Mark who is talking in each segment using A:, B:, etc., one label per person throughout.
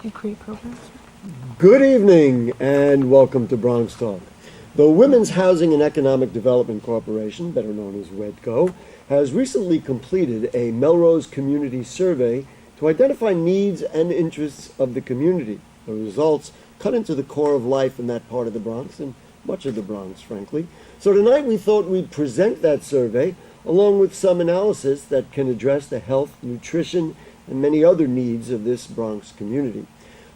A: You create programs?
B: Good evening and welcome to Bronx Talk. The Women's Housing and Economic Development Corporation, better known as WEDCO, has recently completed a Melrose Community Survey to identify needs and interests of the community. The results cut into the core of life in that part of the Bronx and much of the Bronx, frankly. So tonight we thought we'd present that survey along with some analysis that can address the health, nutrition, and many other needs of this Bronx community.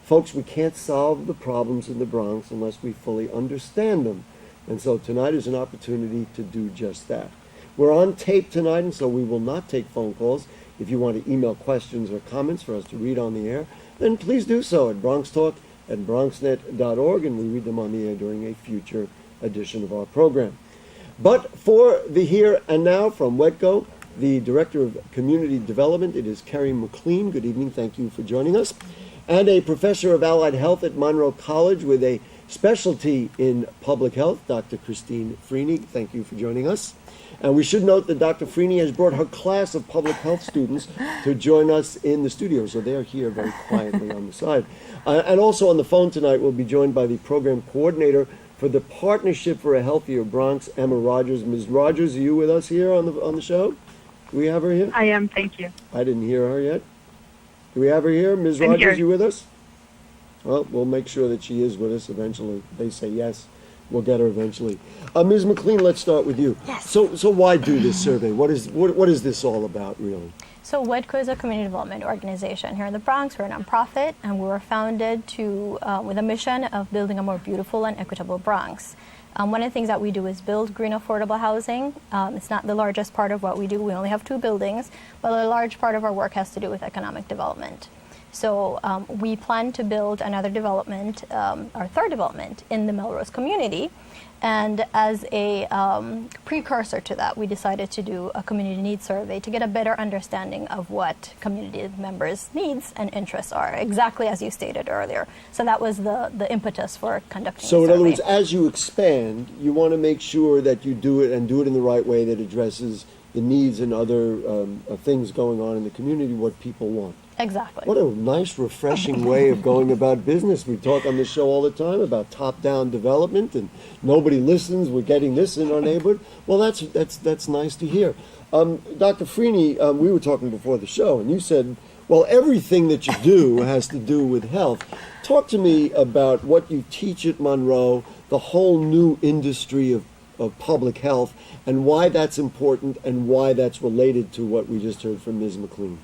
B: Folks, we can't solve the problems in the Bronx unless we fully understand them. And so tonight is an opportunity to do just that. We're on tape tonight, and so we will not take phone calls. If you want to email questions or comments for us to read on the air, then please do so at BronxTalk@bronxnet.org, and we read them on the air during a future edition of our program. But for the here and now from WEDCO, the Director of Community Development, it is Kerry McLean. Good evening. Thank you for joining us. And a Professor of Allied Health at Monroe College with a specialty in public health, Dr. Christine Freeney. Thank you for joining us. And we should note that Dr. Freeney has brought her class of public health students to join us in the studio, so they're here very quietly on the side. And also on the phone tonight, we'll be joined by the program coordinator for the Partnership for a Healthier Bronx, Emma Rogers. Ms. Rogers, are you with us here on the show? Do we have her here?
C: I am, thank you.
B: I didn't hear her yet. Do we have her here? Ms.
C: I'm
B: Rogers,
C: here.
B: you with us? Well, we'll make sure that she is with us eventually. They say yes. We'll get her eventually. Ms. McLean, let's start with you.
D: Yes.
B: So why do this survey? What is this all about, really?
D: So WEDCO is a community development organization here in the Bronx. We're a nonprofit, and we were founded with a mission of building a more beautiful and equitable Bronx. One of the things that we do is build green affordable housing. It's not the largest part of what we do. We only have 2 buildings, but a large part of our work has to do with economic development. So we plan to build another development, our third development, in the Melrose community. And as a precursor to that, we decided to do a community needs survey to get a better understanding of what community members' needs and interests are, exactly as you stated earlier. So that was the impetus for conducting the survey.
B: So in other words, as you expand, you want to make sure that you do it in the right way that addresses the needs and other things going on in the community, what people want.
D: Exactly.
B: What a nice, refreshing way of going about business. We talk on the show all the time about top-down development, and nobody listens. We're getting this in our neighborhood. Well, that's nice to hear. Dr. Freeney, we were talking before the show, and you said, well, everything that you do has to do with health. Talk to me about what you teach at Monroe, the whole new industry of public health, and why that's important and why that's related to what we just heard from Ms. McLean.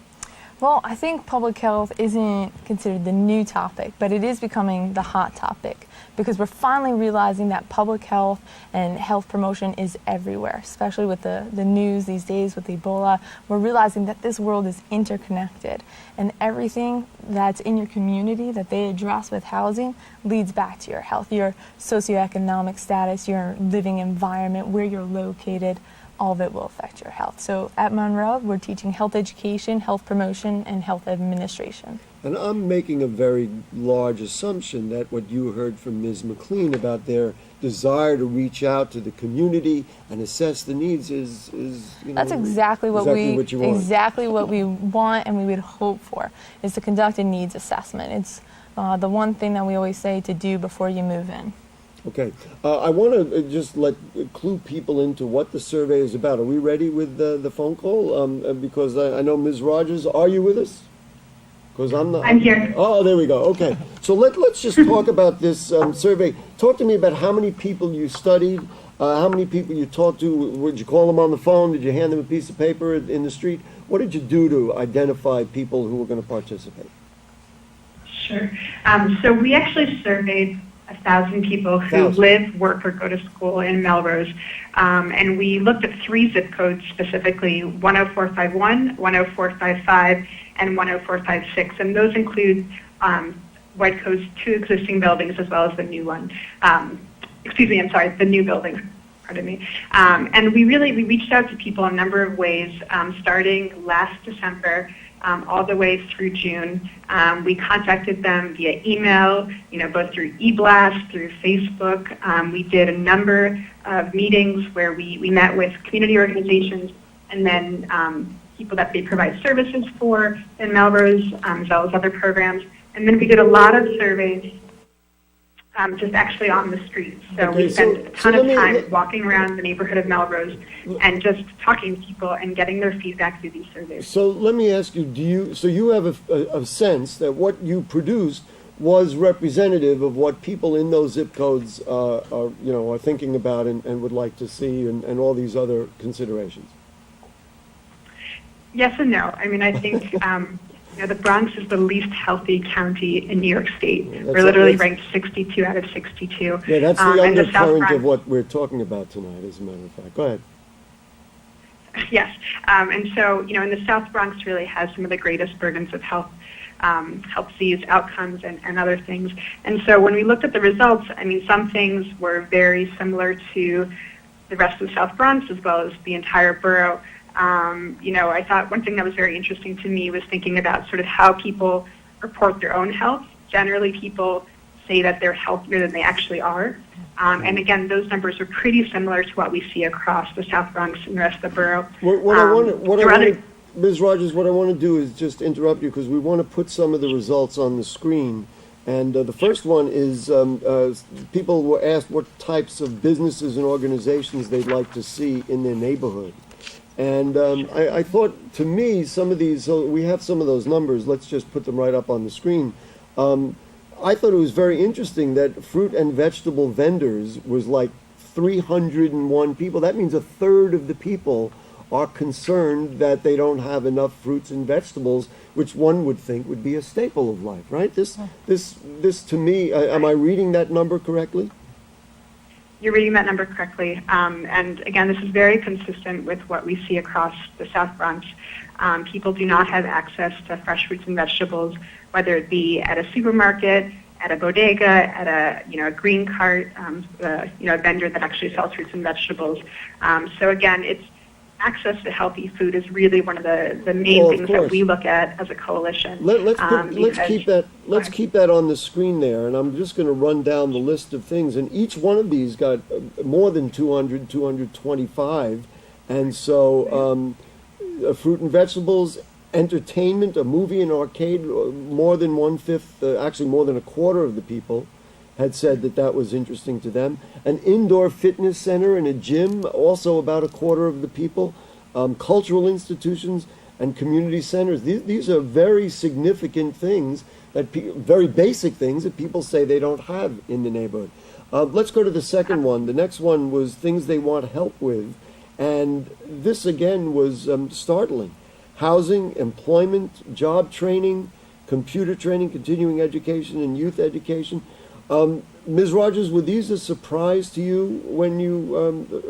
A: Well, I think public health isn't considered the new topic, but it is becoming the hot topic because we're finally realizing that public health and health promotion is everywhere, especially with the news these days with Ebola. We're realizing that this world is interconnected, and everything that's in your community that they address with housing leads back to your health, your socioeconomic status, your living environment, where you're located. All of it will affect your health. So at Monroe, we're teaching health education, health promotion, and health administration.
B: And I'm making a very large assumption that what you heard from Ms. McLean about their desire to reach out to the community and assess the needs is
A: that's exactly what we want and we would hope for, is to conduct a needs assessment. It's the one thing that we always say to do before you move in.
B: Okay. I want to just clue people into what the survey is about. Are we ready with the phone call? Because I know Ms. Rogers, are you with us? Because I'm not.
C: I'm here.
B: Oh, there we go. Okay. So let's just talk about this survey. Talk to me about how many people you studied, how many people you talked to. Would you call them on the phone? Did you hand them a piece of paper in the street? What did you do to identify people who were going to participate?
C: Sure. So we actually surveyed 1,000 people who live, work, or go to school in Melrose. And we looked at 3 zip codes specifically, 10451, 10455, and 10456. And those include WEDCO's 2 existing buildings as well as the new one. The new building. Pardon me. And we reached out to people a number of ways, starting last December all the way through June. We contacted them via email, both through e-blast, through Facebook. We did a number of meetings where we met with community organizations and then people that they provide services for in Melrose, as well as other programs. And then we did a lot of surveys just actually on the streets. So we spent a ton of time walking around the neighborhood of Melrose and just talking to people and getting their feedback through these surveys.
B: So let me ask you, so you have a sense that what you produced was representative of what people in those zip codes are thinking about and would like to see and all these other considerations?
C: Yes and no. I mean, I think the Bronx is the least healthy county in New York State. We're literally ranked 62 out of 62.
B: Yeah, that's the undercurrent of what we're talking about tonight, as a matter of fact. Go ahead.
C: Yes. And so, in the South Bronx really has some of the greatest burdens of health disease outcomes and other things. And so when we looked at the results, I mean, some things were very similar to the rest of the South Bronx as well as the entire borough. I thought one thing that was very interesting to me was thinking about sort of how people report their own health. Generally, people say that they're healthier than they actually are. And again, those numbers are pretty similar to what we see across the South Bronx and the rest of the borough.
B: Ms. Rogers, what I want to do is just interrupt you because we want to put some of the results on the screen. And the first one is people were asked what types of businesses and organizations they'd like to see in their neighborhood. And I thought, to me, some of these, so we have some of those numbers, let's just put them right up on the screen. I thought it was very interesting that fruit and vegetable vendors was like 301 people. That means a third of the people are concerned that they don't have enough fruits and vegetables, which one would think would be a staple of life, right? This to me, am I reading that number correctly?
C: You're reading that number correctly. And again, this is very consistent with what we see across the South Bronx. People do not have access to fresh fruits and vegetables, whether it be at a supermarket, at a bodega, at a green cart, a vendor that actually sells fruits and vegetables. So again, it's access to healthy food is really one of the main things that we look at as a coalition.
B: Let's keep that on the screen there, and I'm just going to run down the list of things. And each one of these got more than 200, 225, and so fruit and vegetables, entertainment, a movie and arcade, more than 1/5, actually more than a quarter of the people had said that was interesting to them. An indoor fitness center and a gym, also about a quarter of the people. Cultural institutions and community centers. These are very significant things, very basic things that people say they don't have in the neighborhood. Let's go to the second one. The next one was things they want help with. And this, again, was startling. Housing, employment, job training, computer training, continuing education, and youth education. Ms. Rogers, were these a surprise to you when you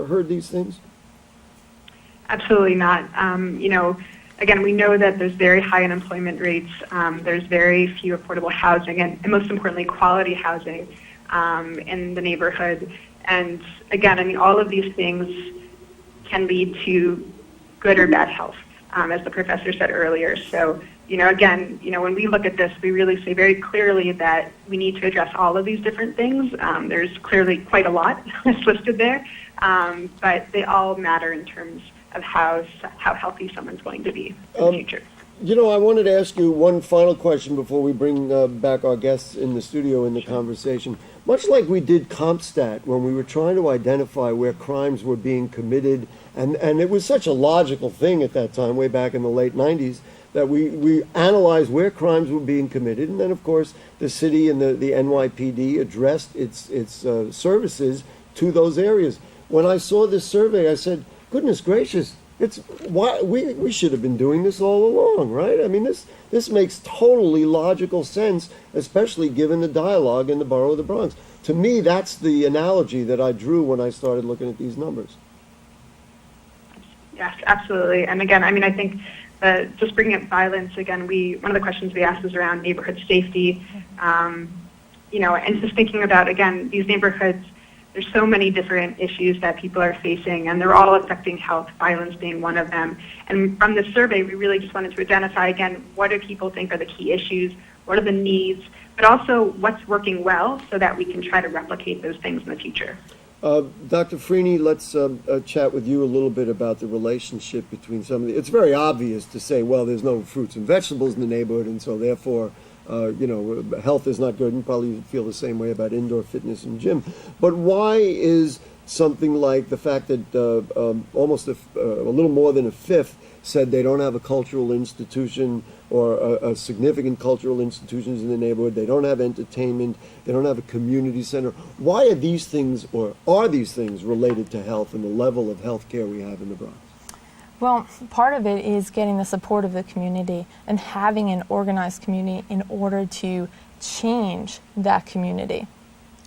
B: heard these things?
C: Absolutely not. Again, we know that there's very high unemployment rates. There's very few affordable housing, and most importantly, quality housing in the neighborhood. And again, I mean, all of these things can lead to good or bad health, as the professor said earlier. So, again, when we look at this, we really say very clearly that we need to address all of these different things. There's clearly quite a lot that's listed there, but they all matter in terms of how healthy someone's going to be in the future.
B: I wanted to ask you one final question before we bring back our guests in the studio in the conversation. Much like we did CompStat when we were trying to identify where crimes were being committed, and it was such a logical thing at that time, way back in the late 90s, that we analyzed where crimes were being committed, and then, of course, the city and the NYPD addressed its services to those areas. When I saw this survey, I said, goodness gracious, we should have been doing this all along, right? I mean, this makes totally logical sense, especially given the dialogue in the borough of the Bronx. To me, that's the analogy that I drew when I started looking at these numbers.
C: Yes, absolutely. And again, I mean, I think just bringing up violence, again, one of the questions we asked is around neighborhood safety, and just thinking about, again, these neighborhoods, there's so many different issues that people are facing, and they're all affecting health, violence being one of them. And from this survey, we really just wanted to identify, again, what do people think are the key issues, what are the needs, but also what's working well so that we can try to replicate those things in the future.
B: Dr. Freeney, let's chat with you a little bit about the relationship between some of the... It's very obvious to say, well, there's no fruits and vegetables in the neighborhood, and so therefore health is not good, and probably feel the same way about indoor fitness and gym. But why is something like the fact that almost a little more than a fifth said they don't have a cultural institution or a significant cultural institutions in the neighborhood, they don't have entertainment, they don't have a community center. Why are these things related to health and the level of health care we have in the Bronx?
A: Well, part of it is getting the support of the community and having an organized community in order to change that community.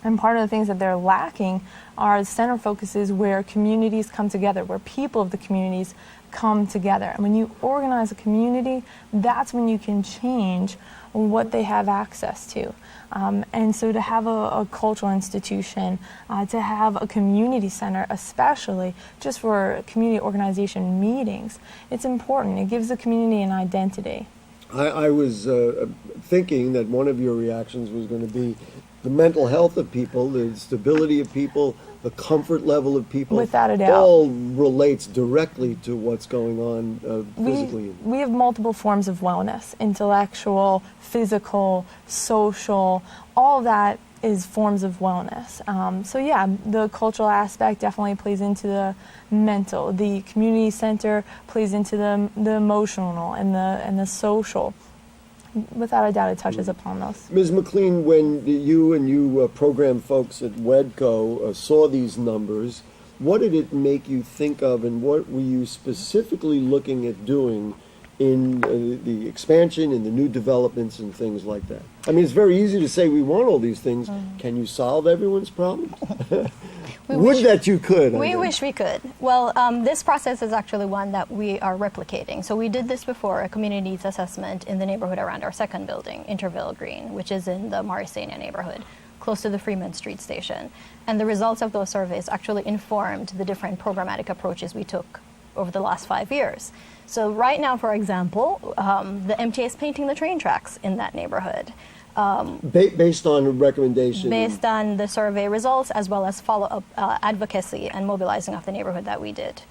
A: And part of the things that they're lacking are center focuses where communities come together, where people of the communities come together. And when you organize a community, that's when you can change what they have access to. And so to have a cultural institution, to have a community center, especially just for community organization meetings, it's important. It gives the community an identity.
B: I was thinking that one of your reactions was going to be the mental health of people, the stability of people, the comfort level of people.
A: Without a doubt.
B: All relates directly to what's going on physically.
A: We have multiple forms of wellness: intellectual, physical, social, all of that is forms of wellness. So yeah, the cultural aspect definitely plays into the mental. The community center plays into the emotional and the social. Without a doubt, it touches upon those.
B: Ms. McLean, when you program folks at WEDCO saw these numbers, what did it make you think of, and what were you specifically looking at doing in the expansion, in the new developments and things like that? I mean, it's very easy to say we want all these things. Can you solve everyone's problems? Would that you could.
D: We wish we could. Well, this process is actually one that we are replicating. So we did this before, a community needs assessment in the neighborhood around our second building, Interville Green, which is in the Morrisania neighborhood, close to the Freeman Street station. And the results of those surveys actually informed the different programmatic approaches we took over the last 5 years. So right now, for example, the MTA is painting the train tracks in that neighborhood.
B: Based on a recommendation?
D: Based on the survey results, as well as follow-up advocacy and mobilizing of the neighborhood that we did.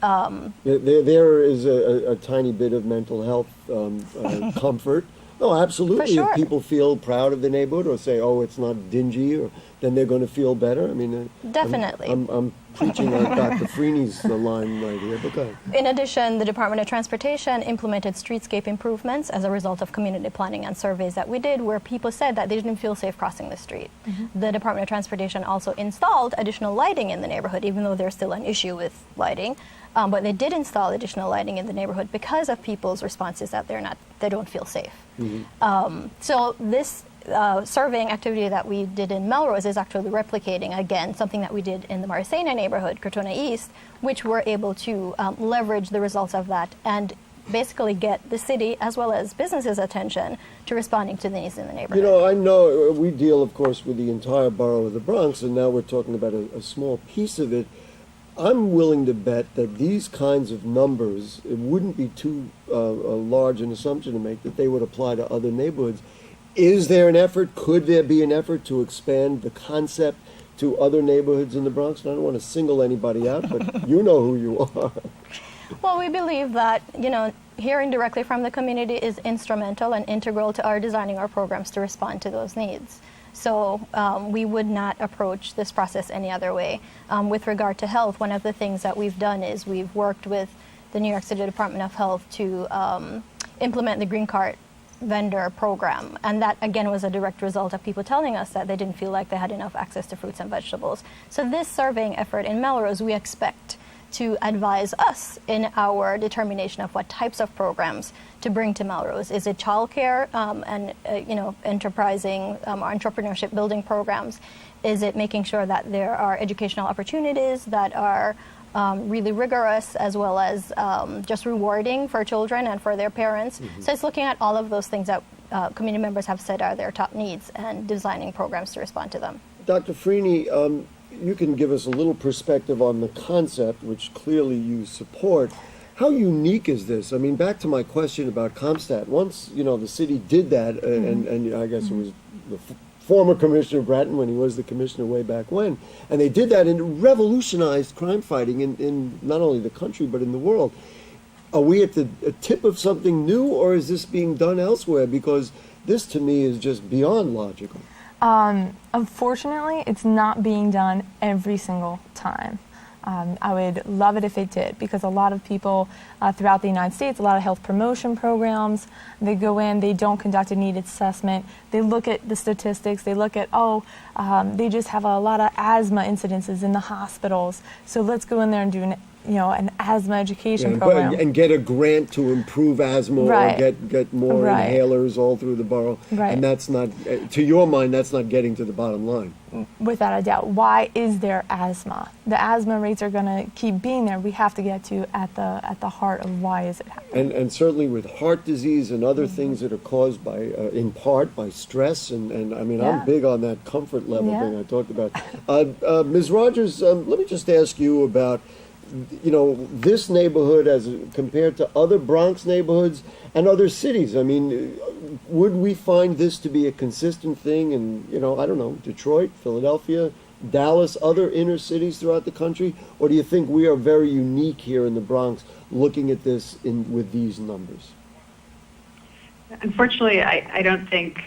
B: There is a tiny bit of mental health comfort. No, absolutely.
D: For sure.
B: If people feel proud of the neighborhood or say, oh, it's not dingy, then they're going to feel better. I mean,
D: definitely.
B: I'm preaching on Dr. Freeney's line right here. But go ahead.
D: In addition, the Department of Transportation implemented streetscape improvements as a result of community planning and surveys that we did, where people said that they didn't feel safe crossing the street. The Department of Transportation also installed additional lighting in the neighborhood, even though there's still an issue with lighting. But they did install additional lighting in the neighborhood because of people's responses that they don't feel safe. So this surveying activity that we did in Melrose is actually replicating, again, something that we did in the Morrisania neighborhood, Crotona East, which we're able to leverage the results of that and basically get the city as well as businesses' attention to responding to the needs in the neighborhood.
B: You know, I know we deal, of course, with the entire borough of the Bronx, and now we're talking about a small piece of it. I'm willing to bet that these kinds of numbers, it wouldn't be too large an assumption to make that they would apply to other neighborhoods. Is there an effort, could there be an effort to expand the concept to other neighborhoods in the Bronx? And I don't want to single anybody out, but you know who you are.
D: Well, we believe that, hearing directly from the community is instrumental and integral to our designing our programs to respond to those needs. So we would not approach this process any other way. With regard to health, one of the things that we've done is we've worked with the New York City Department of Health to implement the Green Cart vendor program. And that, again, was a direct result of people telling us that they didn't feel like they had enough access to fruits and vegetables. So this surveying effort in Melrose, we expect to advise us in our determination of what types of programs to bring to Melrose. Is it childcare and enterprising entrepreneurship building programs? Is it making sure that there are educational opportunities that are really rigorous, as well as just rewarding for children and for their parents? So it's looking at all of those things that community members have said are their top needs and designing programs to respond to them.
B: Dr. Freeney, you can give us a little perspective on the concept, which clearly you support. How unique is this? I mean, back to my question about CompStat. Once, the city did that, and I guess it was the former Commissioner Bratton when he was the commissioner way back when, and they did that and it revolutionized crime fighting in not only the country but in the world. Are we at the tip of something new, or is this being done elsewhere? Because This to me is just beyond logical.
A: Unfortunately, it's not being done every single time. I would love it if it did, because a lot of people throughout the United States, a lot of health promotion programs, they go in, they don't conduct a needs assessment, they look at the statistics, they look at, they just have a lot of asthma incidences in the hospitals, so let's go in there and do an asthma education program.
B: And get a grant to improve asthma,
A: Right.
B: or get more
A: Right.
B: inhalers all through the borough.
A: Right.
B: And that's not, to your mind, that's not getting to the bottom line.
A: Without a doubt. Why is there asthma? The asthma rates are going to keep being there. We have to get to at the heart of why is it happening.
B: And certainly with heart disease and other things that are caused by, in part, by stress. And I mean,
A: Yeah.
B: I'm big on that comfort level
A: Yeah.
B: thing I talked about. Ms. Rogers, let me just ask you about, this neighborhood as compared to other Bronx neighborhoods and other cities. I mean, would we find this to be a consistent thing in, I don't know, Detroit, Philadelphia, Dallas, other inner cities throughout the country? Or do you think we are very unique here in the Bronx looking at this with these numbers?
C: Unfortunately, I don't think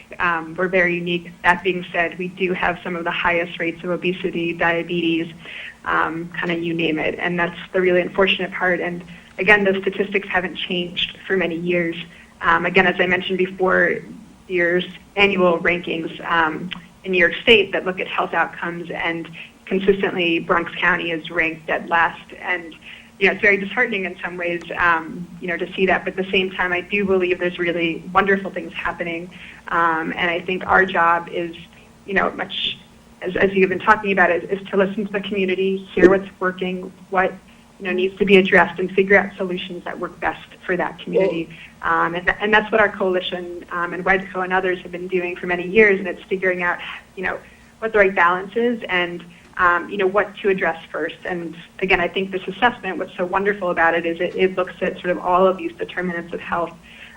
C: we're very unique. That being said, we do have some of the highest rates of obesity, diabetes, kind of you name it. And that's the really unfortunate part. And again, the statistics haven't changed for many years. Again, as I mentioned before, there's annual rankings in New York State that look at health outcomes, and consistently Bronx County is ranked dead last. And it's very disheartening in some ways, to see that. But at the same time, I do believe there's really wonderful things happening. And I think our job is, much as you've been talking about, is to listen to the community, hear what's working, what needs to be addressed, and figure out solutions that work best for that community. And that's what our coalition and WEDCO and others have been doing for many years. And it's figuring out, what the right balance is, and what to address first. And again, I think this assessment, what's so wonderful about it is it looks at sort of all of these determinants of health.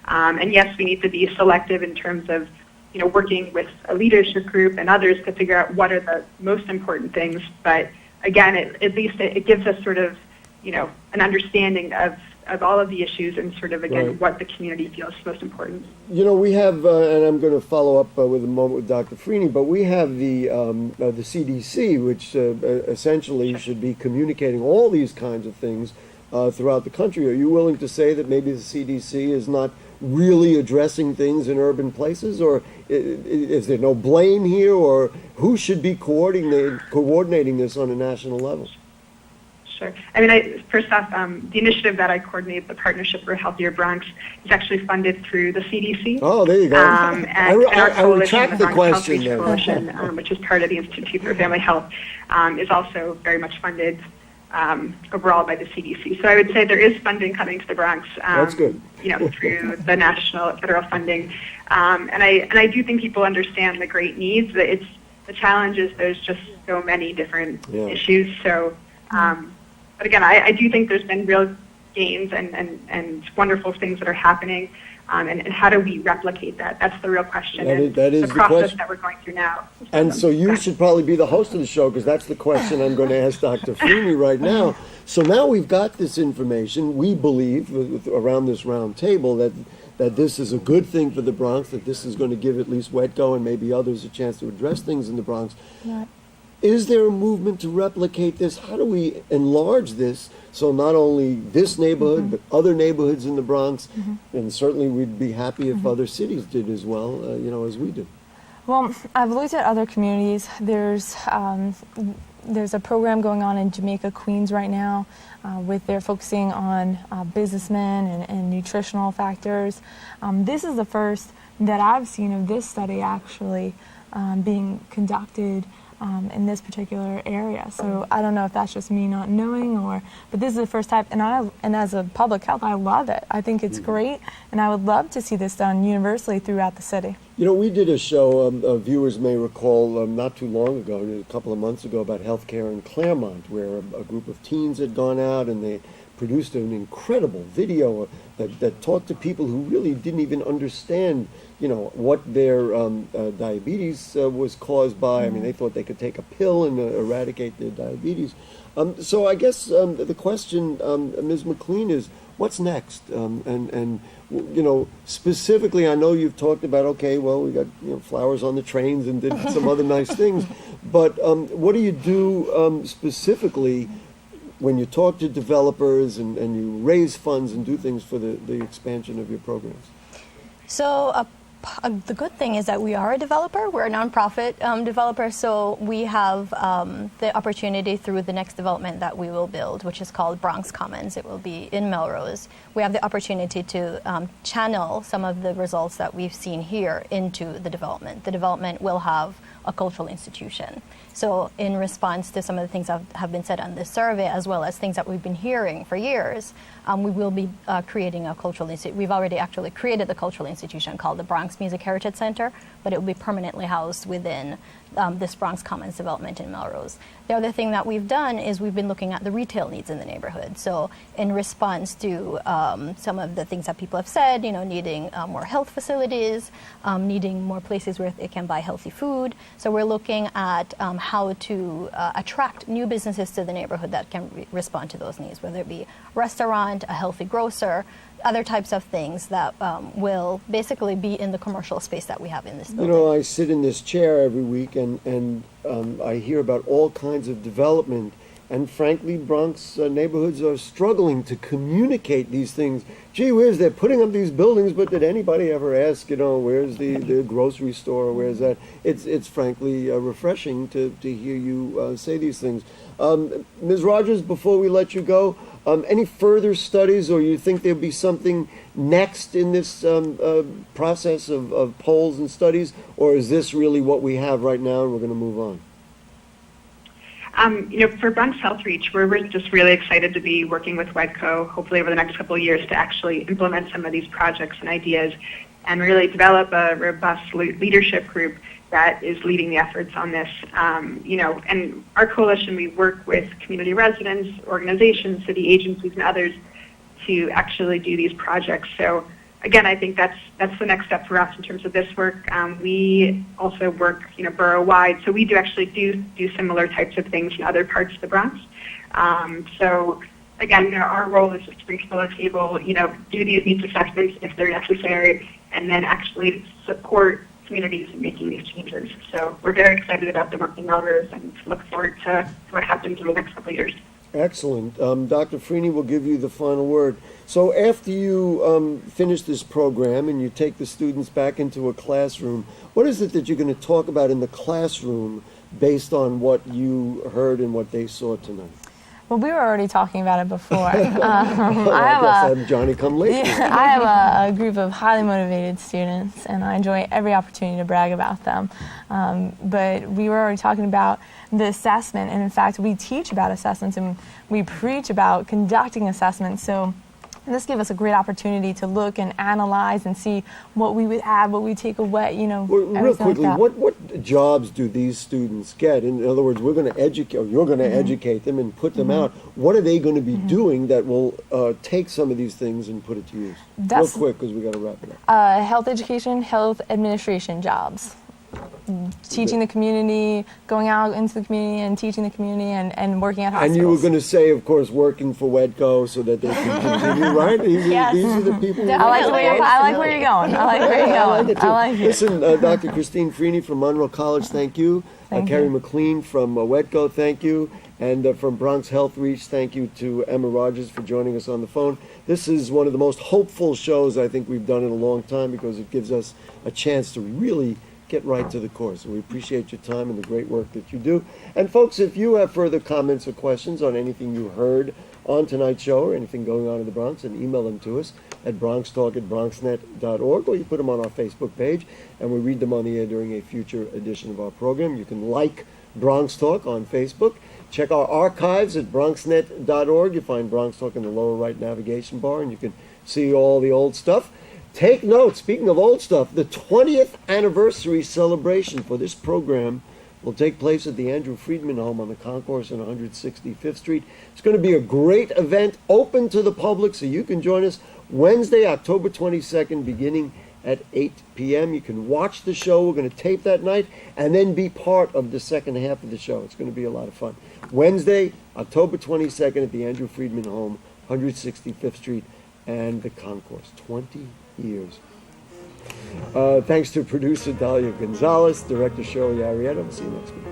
C: And yes, we need to be selective in terms of, working with a leadership group and others to figure out what are the most important things. But again, at least it gives us sort of, an understanding of all of the issues and sort of, again,
B: Right.
C: what the community feels most important.
B: We have, and I'm going to follow up with a moment with Dr. Freeney, but we have the CDC, which essentially should be communicating all these kinds of things throughout the country. Are you willing to say that maybe the CDC is not really addressing things in urban places, or is there no blame here, or who should be coordinating this on a national level?
C: Sure. I mean, first off, the initiative that I coordinate, the Partnership for a Healthier Bronx, is actually funded through the CDC.
B: Oh, there you go.
C: And our
B: I
C: coalition,
B: retract
C: the
B: the
C: Bronx Health
B: question
C: Reach
B: then.
C: Coalition, which is part of the Institute for Family Health, is also very much funded overall by the CDC. So I would say there is funding coming to the Bronx.
B: That's good.
C: Through the national federal funding, and I do think people understand the great needs. The challenge is there's just so many different issues. So, but again, I do think there's been real gains and wonderful things that are happening. And how do we replicate that? That's the real question.
B: That is
C: the
B: the
C: process
B: question.
C: that we're going through now.
B: And so you should probably be the host of the show, because that's the question I'm going to ask Dr. Freeney right now. So now we've got this information. We believe around this round table that this is a good thing for the Bronx, that this is going to give at least WEDCO and maybe others a chance to address things in the Bronx.
A: Right.
B: Is there a movement to replicate this? How do we enlarge this so not only this neighborhood, but other neighborhoods in the Bronx? And certainly we'd be happy if other cities did as well, as we do.
A: Well, I've looked at other communities. There's a program going on in Jamaica, Queens right now, they're focusing on businessmen and nutritional factors. This is the first that I've seen of this study actually being conducted in this particular area. So I don't know if that's just me not knowing, but this is the first time, and as a public health, I love it. I think it's great, and I would love to see this done universally throughout the city.
B: We did a show, viewers may recall, not too long ago, a couple of months ago, about healthcare in Claremont, where a group of teens had gone out and they produced an incredible video that talked to people who really didn't even understand what their diabetes was caused by. I mean, they thought they could take a pill and eradicate their diabetes. So I guess the question, Ms. McLean, is what's next? And specifically, I know you've talked about, okay, well, we got flowers on the trains and did some other nice things, but what do you do specifically when you talk to developers and you raise funds and do things for the expansion of your programs?
D: So the good thing is that we are a developer. We're a nonprofit developer, so we have the opportunity through the next development that we will build, which is called Bronx Commons. It will be in Melrose. We have the opportunity to channel some of the results that we've seen here into the development. The development will have a cultural institution. So in response to some of the things that have been said on this survey, as well as things that we've been hearing for years, we will be creating a cultural institution. We've already actually created a cultural institution called the Bronx Music Heritage Center, but it will be permanently housed within this Bronx Commons development in Melrose. The other thing that we've done is we've been looking at the retail needs in the neighborhood. So in response to some of the things that people have said, needing more health facilities, needing more places where they can buy healthy food. So we're looking at how to attract new businesses to the neighborhood that can respond to those needs, whether it be a restaurant, a healthy grocer, other types of things that will basically be in the commercial space that we have in this building.
B: I sit in this chair every week and I hear about all kinds of development, and frankly, Bronx neighborhoods are struggling to communicate these things. Gee whiz, they're putting up these buildings, but did anybody ever ask, where's the grocery store, where's that? It's frankly refreshing to hear you say these things. Ms. Rogers, before we let you go, any further studies, or you think there'll be something next in this process of polls and studies, or is this really what we have right now and we're going to move on?
C: For Bronx Health Reach, we're just really excited to be working with WEDCO, hopefully over the next couple of years, to actually implement some of these projects and ideas and really develop a robust leadership group that is leading the efforts on this. And our coalition, we work with community residents, organizations, city agencies, and others to actually do these projects. So again, I think that's the next step for us in terms of this work. We also work, borough-wide, so we do similar types of things in other parts of the Bronx. So again, our role is just to bring people to the table, do these needs assessments if they're necessary, and then actually support communities in making these changes. So we're very excited about the work in Melrose and look forward to what happens in the next couple of years.
B: Excellent. Dr. Freeney will give you the final word. So after you finish this program and you take the students back into a classroom, what is it that you're going to talk about in the classroom based on what you heard and what they saw tonight?
A: Well, we were already talking about it before.
B: I guess I'm Johnny come late.
A: Yeah, I have a group of highly motivated students, and I enjoy every opportunity to brag about them. But we were already talking about the assessment, and in fact, we teach about assessments and we preach about conducting assessments. So this gave us a great opportunity to look and analyze and see what we would add, what we take away,
B: Well, real quickly,
A: like
B: what jobs do these students get? In other words, we're going to educate, or you're going to educate them and put them out. What are they going to be doing that will take some of these things and put it to use? Real quick, because we got to wrap it up.
A: Health education, health administration jobs. Teaching the community, going out into the community and teaching the community and working at hospitals.
B: And you were going to say, of course, working for WEDCO so that they can continue, right? These are the people.
A: I like where you're going. I like where you're going. I like it.
B: Listen, Dr. Christine Freeney from Monroe College, thank you. Carrie McLean from WEDCO, thank you. And from Bronx Health Reach, thank you to Emma Rogers for joining us on the phone. This is one of the most hopeful shows I think we've done in a long time because it gives us a chance to really get right to the core. So we appreciate your time and the great work that you do. And folks, if you have further comments or questions on anything you heard on tonight's show or anything going on in the Bronx, then email them to us at bronxtalk@bronxnet.org, or you put them on our Facebook page and we read them on the air during a future edition of our program. You can like Bronx Talk on Facebook. Check our archives at bronxnet.org. You find Bronx Talk in the lower right navigation bar and you can see all the old stuff. Take note, speaking of old stuff, the 20th anniversary celebration for this program will take place at the Andrew Friedman Home on the Concourse on 165th Street. It's going to be a great event, open to the public, so you can join us Wednesday, October 22nd, beginning at 8 p.m. You can watch the show. We're going to tape that night and then be part of the second half of the show. It's going to be a lot of fun. Wednesday, October 22nd at the Andrew Friedman Home, 165th Street and the Concourse. 20 years. Thanks to producer Dalia Gonzalez, director Cheryl Arrieta. We'll see you next week.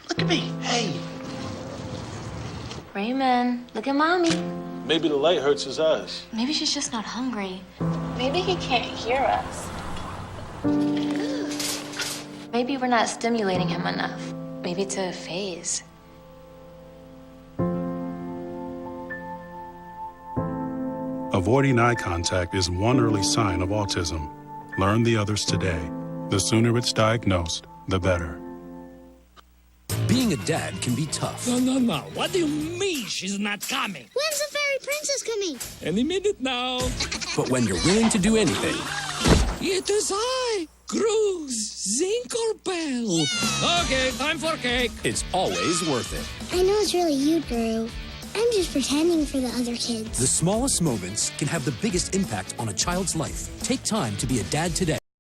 E: Look at me. Hey.
F: Raymond, look at Mommy.
G: Maybe the light hurts his eyes.
F: Maybe she's just not hungry. Maybe he can't hear us. Maybe we're not stimulating him enough. Maybe it's a phase.
H: Avoiding eye contact is one early sign of autism. Learn the others today. The sooner it's diagnosed, the better.
I: Being a dad can be tough.
J: No. What do you mean she's not coming?
K: When's the fairy princess coming?
J: Any minute now.
I: But when you're willing to do anything...
J: It is I, Cruz Zinkerbell. Okay, time for cake.
I: It's always worth it.
K: I know it's really you, Drew. I'm just pretending for the other kids.
I: The smallest moments can have the biggest impact on a child's life. Take time to be a dad today.